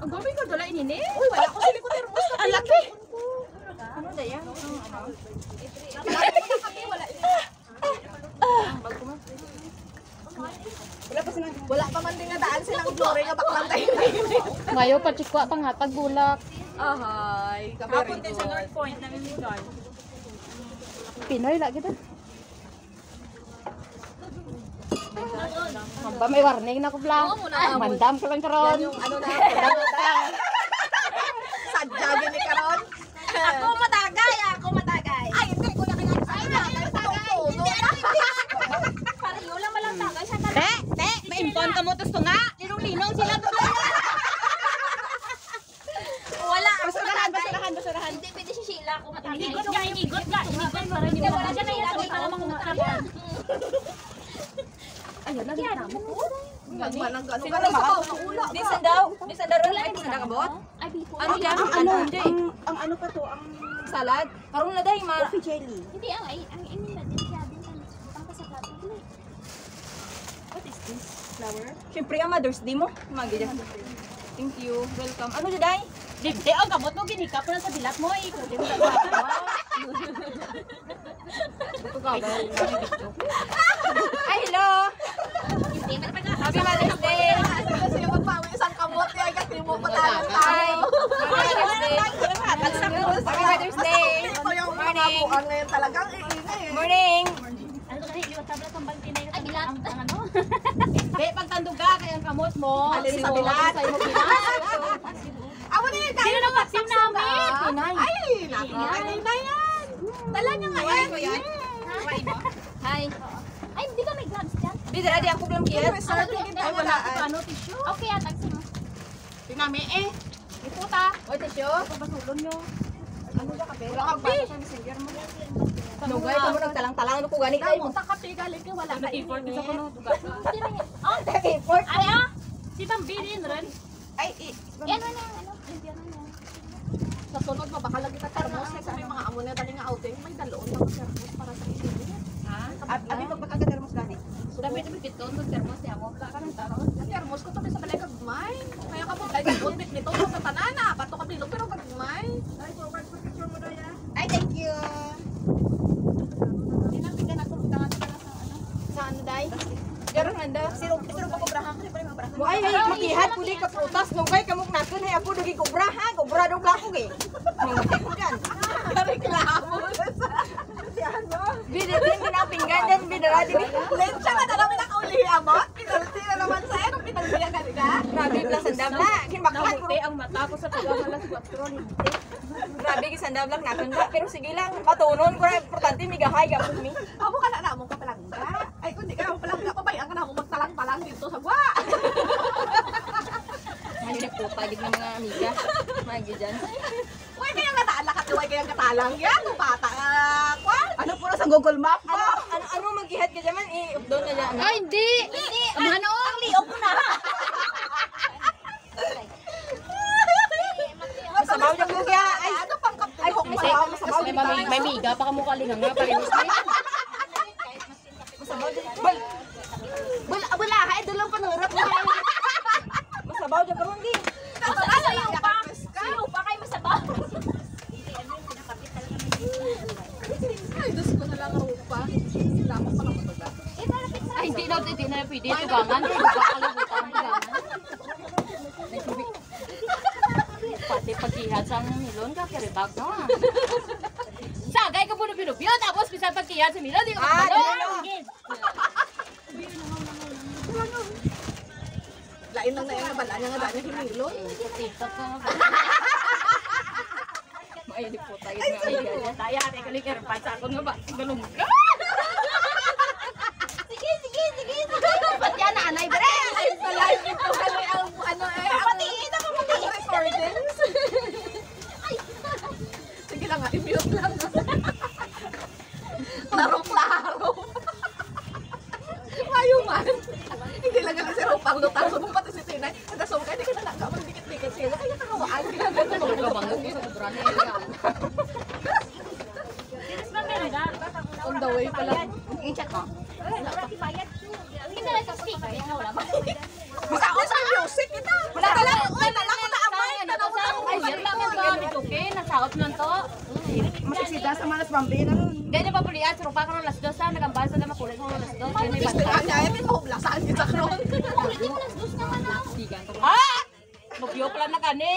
Ang gawin ko dala inini. Uy, wala ko sili ko termos. Ang laki. Ano da yan? Wala pa man din nga daan silang glory nga baklang tayo. Ngayon, pachikwa panghatag bulak. Ahay. Kapon din sa North Point, namimigal. Pinoy lagi kita. Mamba, may warning na ko lang. Mandam ko lang karon. Yung ano na, sadyagin ni Karon. Ako matagay. Ay, hindi ko na kinakasay na. Pariyo lang malang tagay siya. Te, maimpon ka mo to nga. Linong-linong sila to. Wala. Basurahan. Hindi pwede si Sheila ako matagay. Inigot para hindi Wala siya na yan. Para mangutrapan. Ayun, nakita mo ko. Gano'n sa ulo. Di sandaw rin. Di sandaw ka bot? Ay, before. Ano yan? Ang ano pa to, ang Salad? Karoon na dahil ma... coffee jelly. Hindi, ang imin ba din siya din pangkasaklat. What is this? Flower? Siyempre ang Mother's Day mo. Magiging. Thank you. Welcome. Ano daday? Di, ang gamot mo, ginikap na sa bilat mo. Ikutin mo sa Ay, hello! Hindi, pero pag Happy Mother's Day! Kasi yung magpawi isang kamot niya, kasi mo patalang Hi! tayo. Happy Mother's Day! Ito yung mga Morning! buang ngayon talagang iingay. Morning! ano ka rin, iwag tabla kang baltinay na bilat. Ang ano? Be, pagtandog ka, kaya ang kamot mo. Alin sa bilat. Sa'yo mo bilat. Awan nila tayo. Sino na vaccine namin? Pinay! Ay, nakakay na yan. Dala niya nga yan. Hi! Ay, hindi ka may gloves dyan. Bidra, di ako lang kiyat. Ay, wala. Ano, tissue? Okay, tagsin mo. Tinami eh. Iputa. O, tissue? Papasulon nyo. Ano ka kape? Wala ka ba? Nugay ka mo nagtalang-talang. Ano ko gani Ay, kayo? punta kape galing ka wala ka Nag-effort ini. isa ko no. Oh, Nag-import? ay ah. Si Tambidin rin. Ay, Yan mo na, ano? Yan mo na. sa sunod mo baka lagi ta thermos kasi may mga amo na dali nga outing may daloon na thermos para sa inyo. Abi magpaka ka thermos gani. Dami na biton ng thermos niya mo. Ka nang taron. Ang thermos ko to sa balay kagmay. Kaya ka mo ay gudbit nito sa tanana, bato ka bilog pero kagmay. Ay, forward for picture mo daya. Ay, thank you. Tinapin na ko sa ano. Sa ano, day? Garon handa. Sino pa kubrahan kasi pa mga brahan. Mo ay makihat ko di ka prutas. Nugay ka mo natin. Hay ako naging kubra ha. Kubra daw ka ako eh. Nungay ko dyan. Reklamo. Yan mo. Bidin na pinggan dyan. Bidara di. Lensya na namin nakaulihan mo. Pinalti na naman sa'yo nung pinaltihan ka nila. Grabe lang sandam na. Kinbaklan ko. Namuti ang mata ko sa pag-alas 4 hindi. Grabe sandam lang nakanda. Pero sige lang. Patunon ko na. Importante migahay ka po mi. Amo ka na mo ka palangga. Ay, kung di ka mo palangga, pabayaan ka na mo magtalang-talang dito sa gwa. Ngayon po tagid ng mga amiga. Magi dyan. Uy, kaya nga taalakat, uy, kaya nga talang yan. Kung bata ka, kwan. Ano puro sa Google Map mo? Ano maghihat ka dyan man? I-upload na dyan. Ay, hindi. Ano? Ang liok ko na. Masabaw dyan ko kaya. Ay, Ano pang kap? ay, kung masabaw, masabaw. May miga pa ka mo kalingang nga. Parehas na. Masabaw dyan. Wala, ha, ito lang panurap mo. Masabaw dyan ka ron di. Ano yung pa? Sino pa kayo masabaw? Ay, Diyos ko na lang rupa. Dapat pa naman ito. Ay, hindi na pwede. Tugangan. Baka kalimutan. Tugangan. Pati pagkihat sa milon ka, karibag na. Sagay ka po na pinubyo, tapos bisa pagkihat sa milon, di ka magbalon. Lain lang na yung nabala niya nga daan niya hinilon. TikTok ka. Maayun po tayo ng amiga dyan. Taya, teka lang karibag sa ako nga ba? Galong ka. Sige. Ba't yan, anay, bre? Ay, sa live ito, ang ano eh. Patiin ako, patiin. Recordings. Sige lang nga, i-mute lang. Klaro-klaro. Mayuman. Hindi lang nga si Rupang lutang. Subong pati si Tinay. Kada subong ka, hindi ka na nagkawang dikit-dikit sila. Kaya kakawaan. Kabangot ko sa kubra niya. On the way pala. I-check mo. Hindi na sa speaker. Yan, wala ba? Basta ako sa music kita. Wala ka lang ko na ako. Ida sa malas bambina nun. Hindi niya pa pulian, sa rupa ka ng las dos ha, nagambal sa naman kulit mo ng las dos. Hindi may Gusto basta. nga niya, may mahublasan kita karon. Ah! Mugyo pala na kani.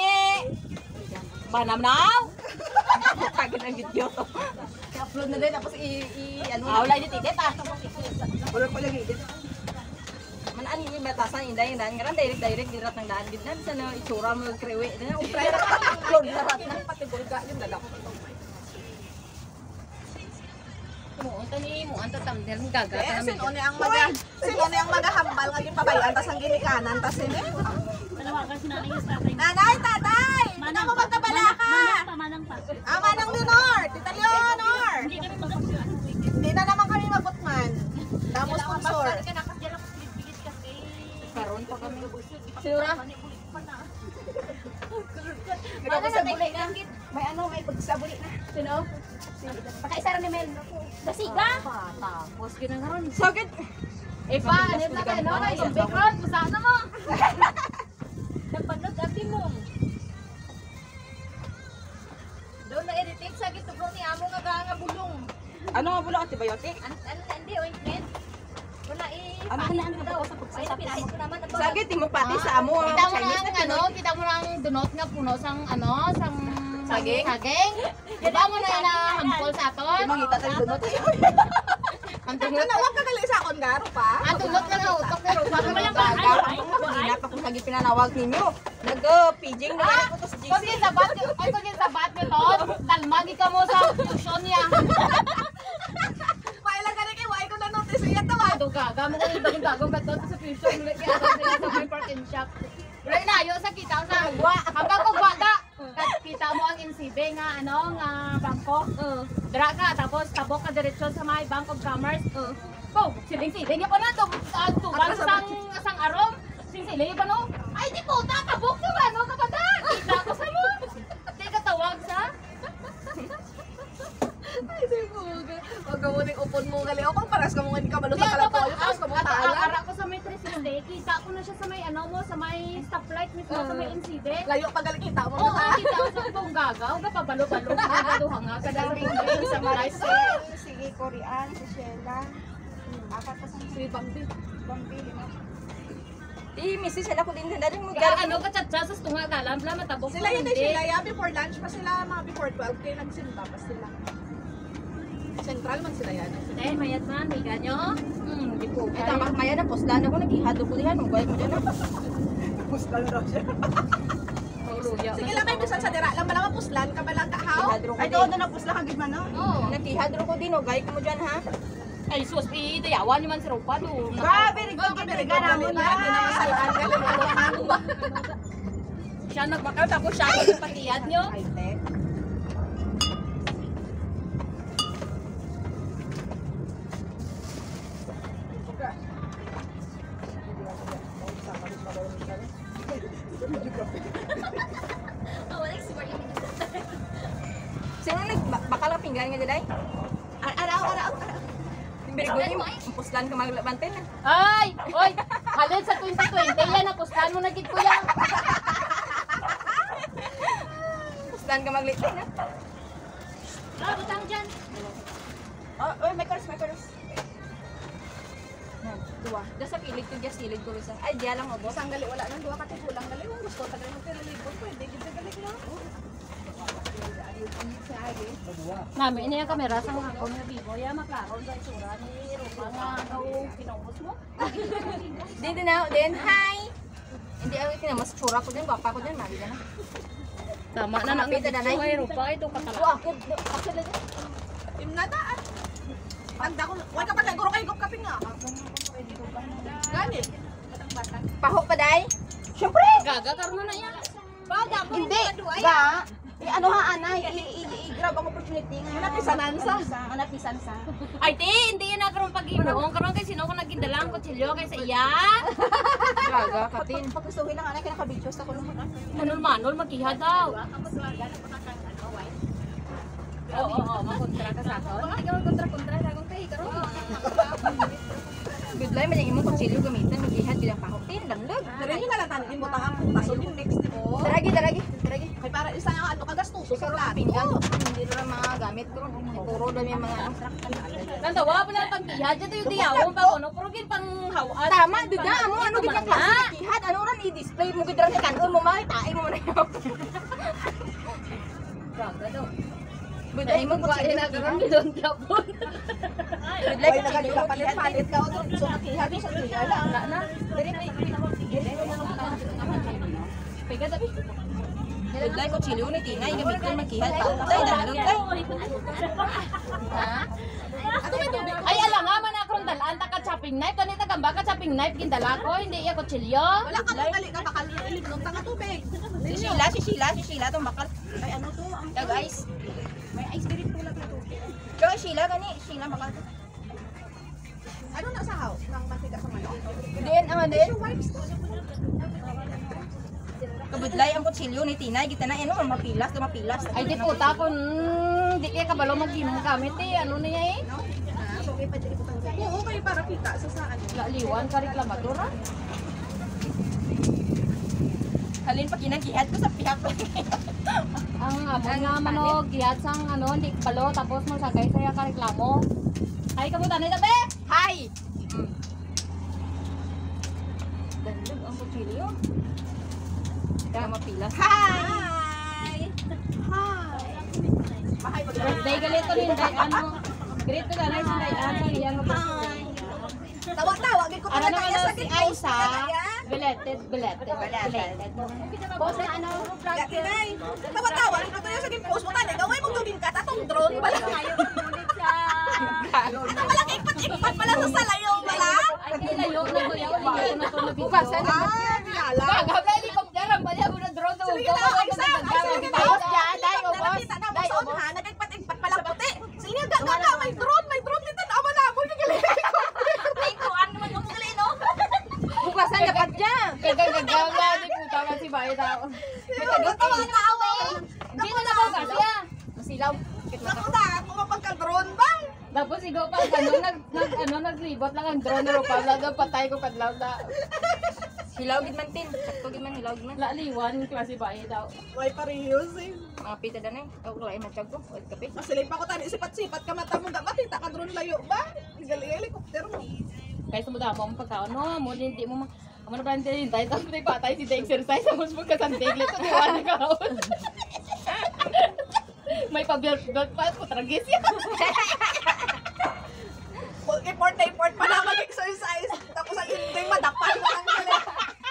Banam-naw. Tagin ang video to. I-upload na din, tapos ano na. Wala ni titit ah. Wala ko lagi dito. Manaan yung batasan inday dan ngaran direct dirat ng daan gid na bisa na itsura mo krewe na upray ra upload na rat na Pati bulga yung dala ko. Muunta ni mo anto tamdel mo gaga Eh, ka namin. sino ni ang magahambal nga yung pabayan, tas ang ginikanan, tas ini. Tanawagan si nanay yung tatay. Nanay, tatay! Hindi mo magkabala ka! Manang pa. Manang Leonor! Tita Leonor! Hindi kami magpapasuan. Hindi na naman kami magbutman. Damos sponsor. Karon pa kami. Sinura Ano sa buli na? May ano, may pagsabuli na. sino Pakaisara ni Mel. Dasiga. Tapos ginangaron. sakit Eh pa, ano na kayo no? Yung background, pusana mo. Nagpanod ati mo. Doon na irritate sa gitugong ni amo nga bulong. ano nga bulo antibiotic Ano hindi ointment. Wala ano ano daw sa pagsasabi. Ay pinahit ko naman ato. sakit mo pati sa amo Kita mo Chinese nang na ano, kita mo nang dunot nga puno sang ano, sang Saging? Saging. Kita mo na na hampol sa aton. mangita tayo dunot Ang dunot. Nawag ka gali sa akong garo pa. Ang dunot na utok pero pa Wala wala ba? ba? Ay, Hindi pa kung lagi pinanawag ninyo nag-paging na Ah, ko to sa kung GC yung sabat, ay kung yung sabat nyo to, dalmagi ka mo sa fusion niya. Pailang ka na kay Wai ko na notice iya tawa. Ito ka, gamit ang ibang bagong bato sa fusion. Ulit kaya sila sa may park and shop. Ulit na, yun sa kita sa agwa. Hanggang kung bata, kita mo ang insibe nga, ano, nga bangko. Dra ka, tapos tabok ka diretsyon sa may Bank of Commerce. Oh, siling-siling niya pa na, tubang sang arom. Siling-siling niya pa no. Ay, di po, tatabok ka ba, no, kapadan? Kita ko sa mo. Di ka tawag sa? Ay, sibuga. Wag ka mo ning upon mo gali. O kung paras ka mo nga kabalo sa kalabaw, paras ka mo taala. Ara ko sa may 360, kita ko na siya sa may ano mo, sa may stoplight mismo, sa may NCD. Layo pa gali kita mo Oo, na. kita ko sa itong gagaw, kapabalo-balo, gagaduha nga, kadang sa Maricel sige Korean si Sheila apat pa sa Si Bambi. Bambi no Mrs. sila ko din dali mo Kaya ano ka chat-chat sa tunga galam, bla matabok Sila yun eh, sila ya. Before lunch pa sila, mga before 12, kaya nagsimba pa sila. Central man sila yan. Eh, mayat man, may ganyo. Di po. Ay, tama maya na poslan ako naghihado ko dihan ugay mo diyan. Poslan raw siya. Sige lang may bisan sa dira lang malang puslan ka malang kahaw. Ihadro ko Ay din. doon na puslan kagid man no. Oo. Naghihadro ko din ugay ko mo diyan ha. Ay, sus, idayawan naman si Rupa doon. Very Go ka very good namin lagi na masalaan ka lang ba. Siya nagbakal, tapos siya ang patiyad nyo. High tech. Sino bakal ang pinggan nga diday? Araw. Very good yung poslan ka maglabantin na. Ay! Oy! Halin sa 2020 yan, napustahan mo na gid ko yan. Poslan ka maglitin na. Ah, butang dyan. Oh, may kores. Dua. Da sa pilig to just silid ko isa. Ay, diya lang mo boss. Isang gali wala nang duha ka tigulang gali. Kung gusto tagal mo pero libon pwede gid gali na. Namin niya kamera sa mga akong na bibo, ya maklaro sa itsura ni Rupa nga daw pinubos mo. Din, hi! Hindi ako kinamas tsura ko din, bapa ko din, mali na. Tama na nang Kapita na, Nay. kay Rupa ito Oo, katala. ako lang. Imnataan. Tanda ko, wala ka pa naguro kay gop kaping nga. Gani. Paho pa, day? Siyempre! Gaga karon na yan. Hindi! Ga! Ano ha, anay? I-grab ang opportunity nga. Napisanansa. Napisansa. Ay ti, hindi yan na karon pag-inom. Karon kay sino ko nagindalang kutsilyo kay sa iya. Gaga, katin. Pagkustuhin lang, anay, kinakabidyo sa kulong mo. Manol-manol magkiha daw. Oo, makontra ka sa ako. Bakit ikaw kontra-kontra sa akong kay karon? Good life, man yung imong kutsilyo gamitan, magihad bilang paho. Tin, damlag. Dari na lang tanin mo ta ang putas. So yung next di mo. Daragi. Kay para isa nga ano kagastuso sa Siguro plato. pinggan. Hindi rin mga gamit ko. Puro doon yung mga Kantawa pa na pagkihad, dito yung diyawon pa ko, no? Pero gin pang hawaan. Tama, duda mo. Ano gid yung klase ng kihat? Ano ran i-display mo gid ran sa kanon mo makita mo na yun. Gaga daw. Buday mo Ba, inagaroon ni Don Tapon. Ay, nagpalit-palit ka o so nakihat sa kiyala. Wala na. Pega tabi. Buday ko chili ni Tina, gamitin magkihat pa. Tay dalon tay. Ha? Ay, ala nga man akong dalaan ta ka chopping knife. Kanita gamba ka chopping knife gindala ko, hindi iya kutsilyo. Wala ka dali ka bakal ilim tanga tubig. Si Sheila tumakal. Ay ano to? Ya guys. May ice cream pula na to. Kaya Sheila gani, Sheila makal. Ano na sa haw? Nang mantika sa manok? Din ang din. Wipes to. Kabudlay ang kutsilyo ni Tina, kita na ano mapilas, mapilas. Ay, di puta kung di kaya kabalo mag-inom gamit eh. Ano niya eh? So okay pa dili ko tang. Oo, kay para kita sa saan. Laliwan ka reklamadora. Halin pa kinagihat ko sa pihak ko. Ang amon nga manog, gihat sang ano, hindi kabalo, tapos magsagay saya ka reklamo. Ay, kamutan na tabi! Hi. Dandog ang kutsilyo. Kaya mapilas. Hi. Bahay pag Birthday galito ni Day, ano? Grito ka na si Day, ano? Iyang tawa-tawa gid ko Ano talaga naman kaya na sa si gitna. Aiza? Belated. Post na ano, Kinay. Tawa-tawa gid ko sa gitna post mo tani. Gaway mo gawin ka tatong drone pala ngayon. Ano malaki ikpat-ikpat pala sa salayong wala? Ay, kilayo na ko yan. Hindi ko na ito nabigyan. Bukasan na. Yala. Gagab na helicopter, ang banya mo na drone sa Sige ugo. na, Aiza. Day, ubos. Nakita na mo sa unha, nagikpat-ikpat pala puti. Sige gaga, may drone dito na mo na mo galing. Ikuan naman yung gali no. Bukasan dapat dyan. Gagagagaw nga, di puta ka si Baye tao. Tawa-tawa. Hindi na ako kasi ah. Masilaw. Naku na, kung mapagka-drone ba? Tapos ikaw pa, naglibot lang ang drone na rupa. Laga patay ko kadlaw na. Hilaw gid man tin. Sakto gid man hilaw gid man. Laliwan, klase Baye tao. May parehiyos eh. Mga pita dan eh. O kulay matiyag ko. O kape. Masilip ako tani, sipat-sipat ka mata mo, matita ka drone layo ba? Galing helicopter mo. Kaya sa mga mo ang pagkaon, no? Mo din, di mo ma... Ang mga naman din, tayo tapos may patay si the exercise. Tapos magkasandig, lito tuwa na kaon. May pa-build pa, kutragis yan. Import na import pa na mag-exercise. Tapos ang hindi madapal mo ang galing.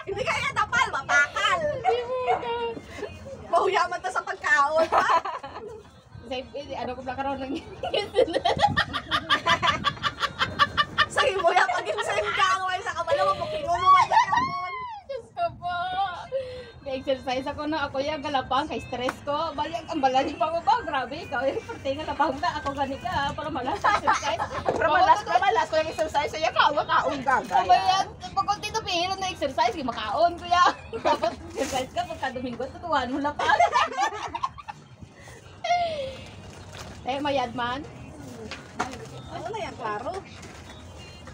Hindi kaya dapal, mapakal. Mahuyaman ta sa pagkaon, ha? Ano ko ba karoon lang Sige mo yan, pag-insend ka ang way sa kabalo mo, kingulo mo yan yun. Diyos ko po. May exercise ako na ako yung galapang kay stress ko. Bali ang ambalan niyo pa ko ba? Grabe, ikaw yung parte nga lapang na. Ako gani ka, para malas sa exercise. Pramalas ko yung exercise. Saya ka, kaong gagay. Kabayan, pag konti na pihilan na exercise, makaon kuya. Tapos exercise ka, pagka Domingo, tutuwan mo na pa. Eh, mayad man. Ano na yan, klaro?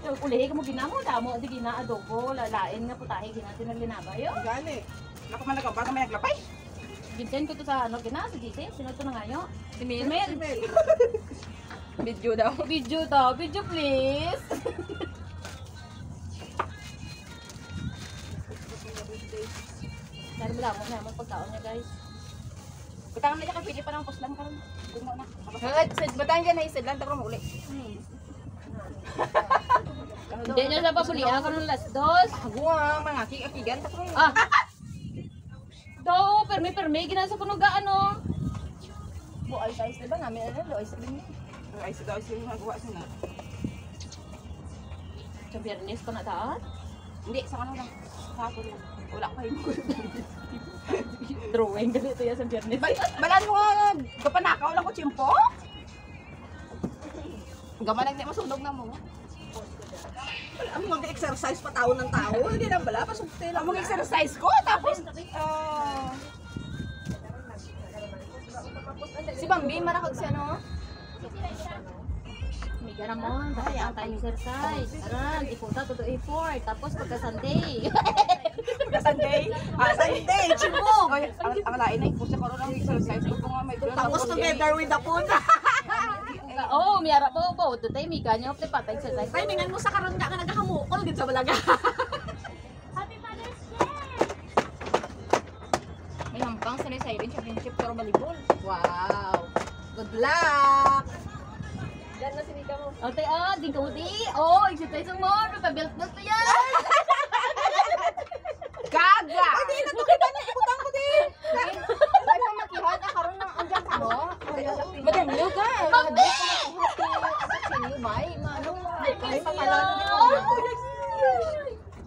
Ulihi ka mo ginamo, damo, di gina-adobo, lalain nga putahe, ginatin na linaba yun. Gani. Ako man nagkabaga may naglapay. Ginsen ko to sa ano, gina, sa GC, sino to na ngayon? Si Mel. Video daw. Video daw, video please. Dari mo damo na, magpagkaon niya guys. Butangan na dyan kay Pili pa ng puslan karon. Gumaw na. Butangan dyan na isidlan, tapos mauli. Hindi niya sa papulihan ka ng las dos. Agwa, mga akigan, tapos Ah! Do, permi, ginasa ko nung gaano. buay size, diba? Namin ano, buay size din. Ay, sa daw sila magawa sila. Sa biyernes ko na taan. Hindi, sa ano lang. Sa hapon lang. Wala ko yung Drawing ganito yan sa biyernes. Balan mo nga, kapanakaw lang ko chimpo. Gaman lang di masunog na mo. Ang mag-exercise pa tao ng tao. Hindi na bala, pasukte lang. Ang mag-exercise ko, tapos, si Bambi, marakag siya, no? May gara mo, dahil ang tayo exercise. Aran, ipunta to effort. Tapos pagka Sunday. Pagka Sunday, Sunday, chibog! kay ang lain na ipos ko ron ang exercise ko nga may drone. Tapos together with the food. Oo, miyara po po. Tutay, mika nyo. Patay sa tayo. Timingan mo sa karon nga nagahamukol din sa balaga. May hampang sa siren championship pero volleyball. Wow. Good luck. Dan na sinika mo. Ate, di ka di. Oh, exercise mo. Pabilt na to yan. Gaga. Hindi na to kita na ibutang ko din. Ay pa makihat karon nang andiyan ka mo. Madamyo ka. Sino may manong ay pakalan ni mo.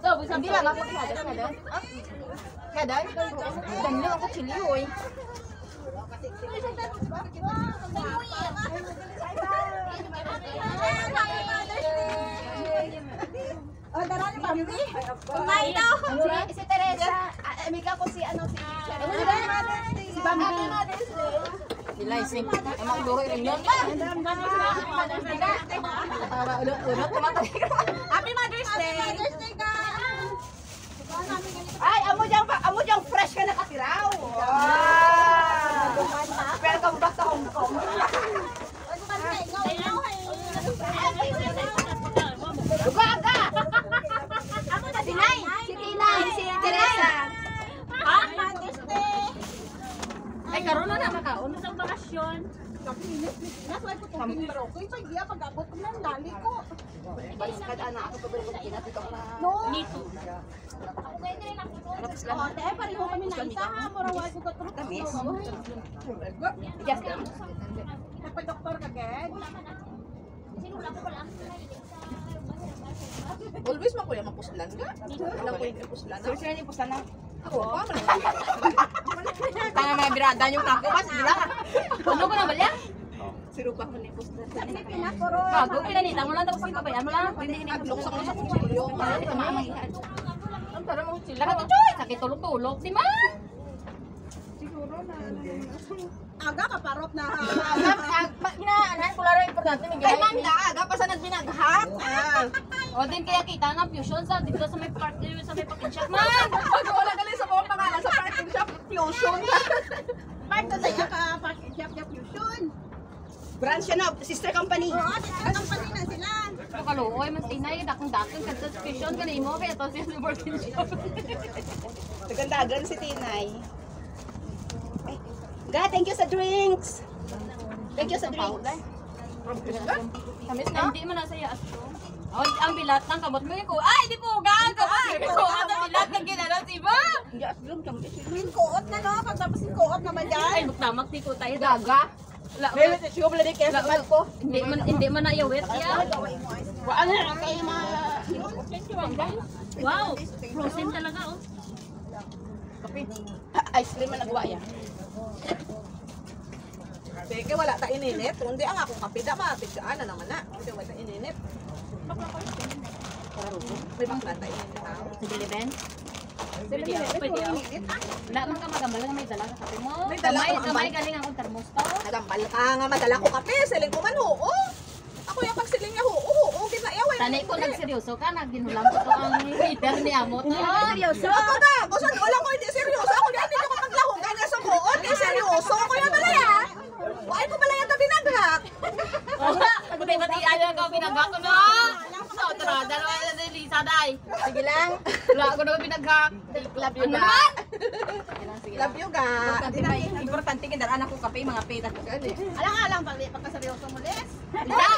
So, busang Hindi lang ako kada. Kada. Danyo ako chili oy. Oh, darani pamili. Kumain na. Si Teresa. Mika ko si ano si Si Bambi. Nilay sing. Emang duro rin yun. Tawa ulot tumatay. Happy Mother's Day. Ay, amo diyang fresh ka nakatiraw. Welcome back sa Hong Kong. Gaga! Si Tinay, si Teresa. Ay, karoon na makaon. Isang bakasyon. Baliskad anak ako pabalik kinat ito na. Nito. Pareho kami na isa ha. Morawal ko to. Tamis. Yes. Nagpa-doktor ka, Ged? Always makuya mapuslan ka. Alam ko yung puslan. Sir, sir, ni pusta na. Ako pa, Tanga mga birada yung tako mas bilang. Ano ko na ba yan? sirupa mo ni puslan. Bago, pinanita mo lang tapos ipabayaan mo lang. Hindi ini Nagluksak mo sa kutsilyo. Ang tara mong sila ka to, choy! Sakit tulog-tulog, si Ma! Aga ka parot na ha. Ginaanan ko laro importante ni Ay, ma'am, aga pa sa nagbinaghak. O din kaya kita nga fusion sa dito sa may part sa may pakinshop, man! Pag wala galing sa mga pangalan sa parking shop, fusion. Part na tayo ka, parking shop na fusion. branch siya na, sister company. Oo, sister company na sila. Pero kaluoy, mas inay, dakong-dakong kadto sa fusion ka na imo, kaya to siya sa pakinshop. Tagandagan si Tinay. Ay, ga, thank you sa drinks. Thank you sa drinks. Tamis na? Hindi man nasa yaas ko. Oh, ang bilat ng kabot mo ko. Ay, di po gang kabot ko. Ang bilat ng ginala si Ba. Yes, drum kami. Min koot na no, pagtapos yung koot naman Ay, yan. buktamak di ko tayo. Gaga. Wala, Dili sa siyo pala di kaya sa ko. Hindi man nayawit ya. Ano na kayo mga Wow, frozen talaga oh. ice cream na nagawa yan. Sige, wala ta ininit. Kundi ang akong kapida, mapigdaan na naman na. Hindi wala ta ininit. May bakla ta ininit ha. Sa Biliben? Pwede oh. Wala man ka magambal nga may dala sa kape mo. May dala Kamay, akong kamay galing akong termos to. Nagambal ka nga, madala ko kape. Siling ko man, oo. Ako yung pagsiling niya, oo. Ginayawin. Tanay ko nagseryoso ka, nagdinulang ko to ang heater ni Amo to. Seryoso? Ako na, basta wala ko hindi seryoso. Ako yan, hindi ko mapaglahong. Kaya sa koot, hindi seryoso. Ako yung malaya. Why ko malaya ito binaghak? Pati ayaw ko pinagak ko na. So, tara, dalawa na Lisa, day. Sige lang. Wala ako na pinagak. Love you Ano ga. naman? Love you, ga. Importante kindaraan ako kape mga pita. Alang-alang, pagkaseryoso mo, Les. Lisa,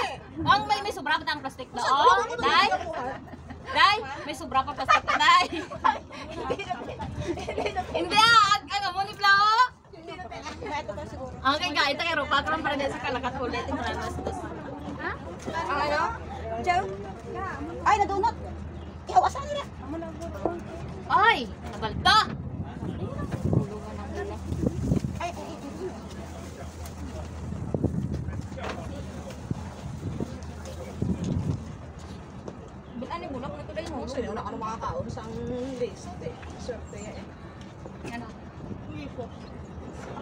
ang may sobra pa tayong plastic na. Oh, day. Day, may sobra pa plastic na, day. Hindi ang mo ni Plao. Okay, guys, ito kay Rupa. Karoon pa rin sa kalakat ulit. Ha? Ang ano? Chow? Ay, nadunot. Ihaw, asan nila? Ay, nabalta. Ay, ba't ano bulak na ito dahil mo? Sino na ka makakaon sa list eh. Swerte yan eh. Ano?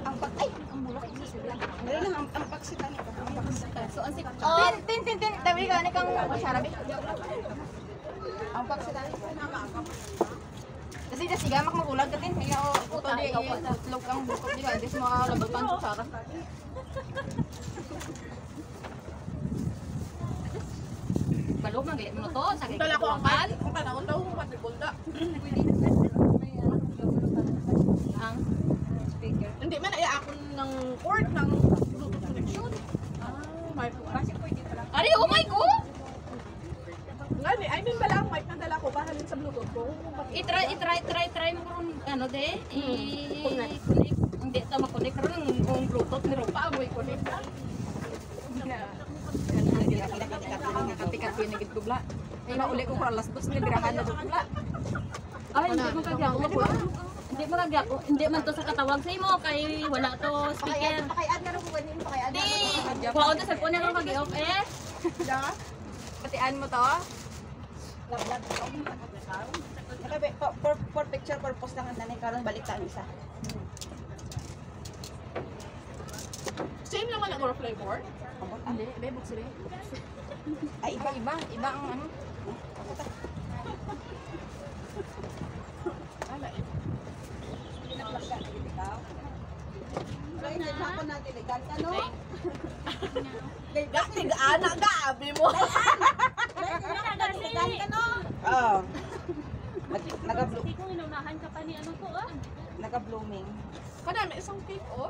Ang pag, ay, ang bulak isa sila. Meron lang ang paksita nito. Ang paksita. So, ang sik... Oh, tin. Tabi ka, kang masyarabi. Ang paksita nito. Kasi na siga magulag ka din. Kaya o Puta, di ikaw pa. log ang bukod di ba? Des mga labutan sa sarap. Balog man gayet mo to sa gayet. Dala ko ang mic. Kung panahon daw, matribulda. Ang Speaker. Hindi man ay ako ng cord ng Bluetooth connection. Mic. Ari, oh my god. Ngani, I mean bala ang mic na dala ko bahalin sa Bluetooth ko. I-try mo karon ano de? I-connect. Hindi ta ma-connect karon ang Bluetooth ni Rupa mo i-connect. Nakatikat ko yung nagitubla. Ay, mauli ko para alas 2 na birahan na dubla. Ay, hindi mo kagyapo. Hindi mo kagyapo. Hindi man to sa katawag sa imo kay wala to speaker. Pakayaan na rin ko ganin, pakayaan na. Di. Kuha ko sa phone na mag-off eh. Patian mo to. For picture purpose lang ang nanay karon balik ta ang isa. Same lang man ang flavor. Hindi, bebok sila. Ay iba. Iba ang ano. Right, din ako natin ikan no. Gatig anak gabi mo. Oh. Naga Hindi ko inunahan ka pa ni ano ko ah. naga blooming. Kada may isang cake oh.